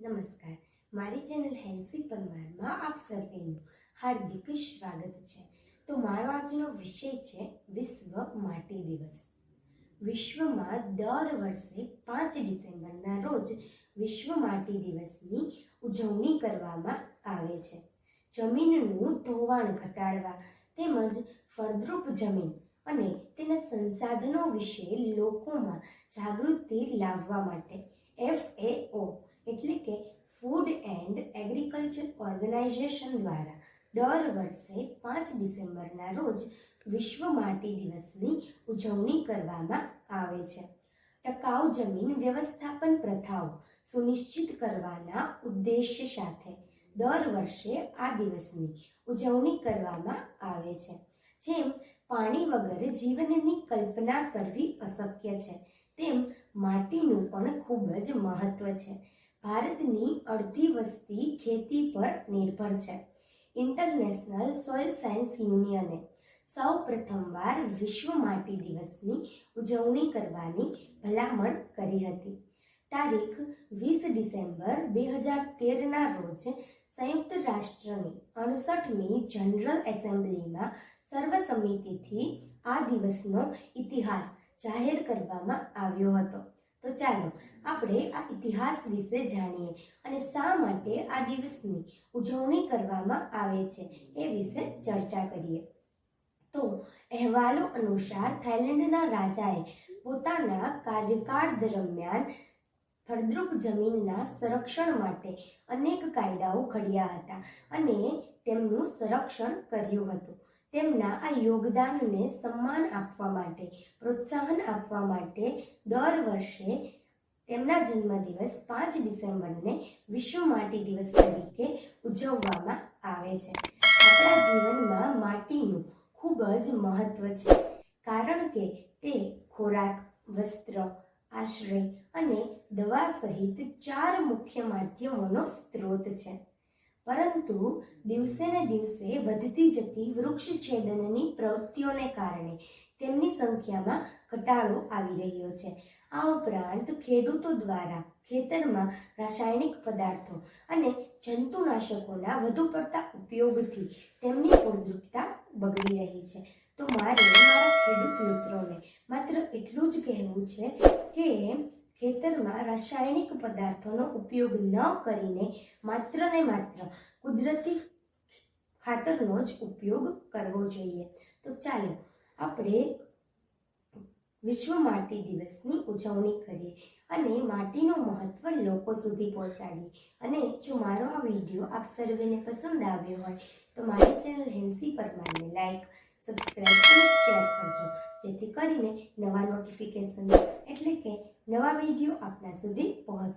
નમસ્કાર, મારી channel Hansie પરમારમાં આપ સર્વેનું હાર્દિક સ્વાગત છે। તો મારો આજનો વિષય છે વિશ્વ માટી દિવસ। વિશ્વમાં દર વર્ષે 5 ડિસેમ્બરના રોજ વિશ્વ માટી દિવસની ઉજવણી કરવામાં આવે છે। જમીનનું ધોવાણ ઘટાડવા તેમજ ફળદ્રુપ જમીન અને તેના સંસાધનો વિશે લોકોમાં જાગૃતિ લાવવા માટે FAO એટલે કે ફૂડ એન્ડ એગ્રીકલ્ચર ઓર્ગેનાઇઝેશન દ્વારા દર વર્ષે 5 ડિસેમ્બરના રોજ વિશ્વ માટી દિવસની ઉજવણી કરવામાં આવે છે। ટકાઉ જમીન વ્યવસ્થાપન પ્રથાઓ સુનિશ્ચિત કરવાના ઉદ્દેશ્ય સાથે દર વર્ષે આ દિવસની ઉજવણી કરવામાં આવે છે। જેમ પાણી વગર જીવનની કલ્પના કરવી અશક્ય છે, તેમ માટીનું પણ ખૂબ જ મહત્વ છે। ભારતની અડધી વસ્તી ખેતી પર નિર્ભર છે। ઇન્ટરનેશનલ સોઇલ સાયન્સ યુનિયને સૌ પ્રથમવાર વિશ્વ માટી દિવસની ઉજવણી કરવાની ભલામણ કરી હતી। તારીખ 20 ડિસેમ્બર 2013ના રોજ સંયુક્ત રાષ્ટ્રની 68મી જનરલ એસેમ્બલીમાં સર્વસંમતિથી આ દિવસનો ઇતિહાસ જાહેર કરવામાં આવ્યો હતો। તો ચાલો આપણે આ ઇતિહાસ વિશે જાણીએ અને શા માટે આ દિવસની ઉજવણી કરવામાં આવે છે એ વિશે ચર્ચા કરીએ। તો અહેવાલો અનુસાર થાઇલેન્ડના રાજાએ પોતાના કાર્યકાળ દરમિયાન ફળદ્રુપ જમીનના સંરક્ષણ માટે અનેક કાયદાઓ ઘડ્યા હતા અને તેમનું સંરક્ષણ કર્યું હતું। તેમના આ યોગદાનને સન્માન આપવા માટે, પ્રોત્સાહન આપવા માટે દર વર્ષે તેમના જન્મદિવસ 5 ડિસેમ્બરને વિશ્વ માટી દિવસ તરીકે ઉજવવામાં આવે છે। આપણા જીવનમાં માટીનું ખૂબ જ મહત્વ છે, કારણ કે તે ખોરાક, વસ્ત્ર, આશ્રય અને દવા સહિત 4 મુખ્ય માધ્યમોનો સ્ત્રોત છે। પરંતુ દિવસે ને દિવસે વધતી જતી વૃક્ષછેદનની પ્રવૃત્તિઓને કારણે તેમની સંખ્યામાં ઘટાડો આવી રહ્યો છે। આ ઉપરાંત ખેડૂતો દ્વારા ખેતરમાં રાસાયણિક પદાર્થો અને જંતુનાશકોના વધુ પડતા ઉપયોગથી તેમની ફળદ્રુપતા બગડી રહી છે। તો મારે મારા ખેડૂત મિત્રોને માત્ર એટલું જ કહેવું છે કે ખેતરમાં રાસાયણિક પદાર્થોનો ઉપયોગ ન કરીને માત્ર ને માત્ર કુદરતી ખાતરનો જ ઉપયોગ કરવો જોઈએ। તો ચાલો આપણે વિશ્વ માટી દિવસની ઉજવણી કરીએ અને માટીનું મહત્વ લોકો સુધી પહોંચાડીએ। અને જો મારો આ વિડીયો આપ સર્વેને પસંદ આવ્યો હોય તો મારી ચેનલ હેન્સી પરમારને લાઈક, સબસ્ક્રાઈબ અને શેર કરજો, જેથી કરીને નવા નોટિફિકેશન એટલે કે નવા વિડીયો આપના સુધી પહોંચે।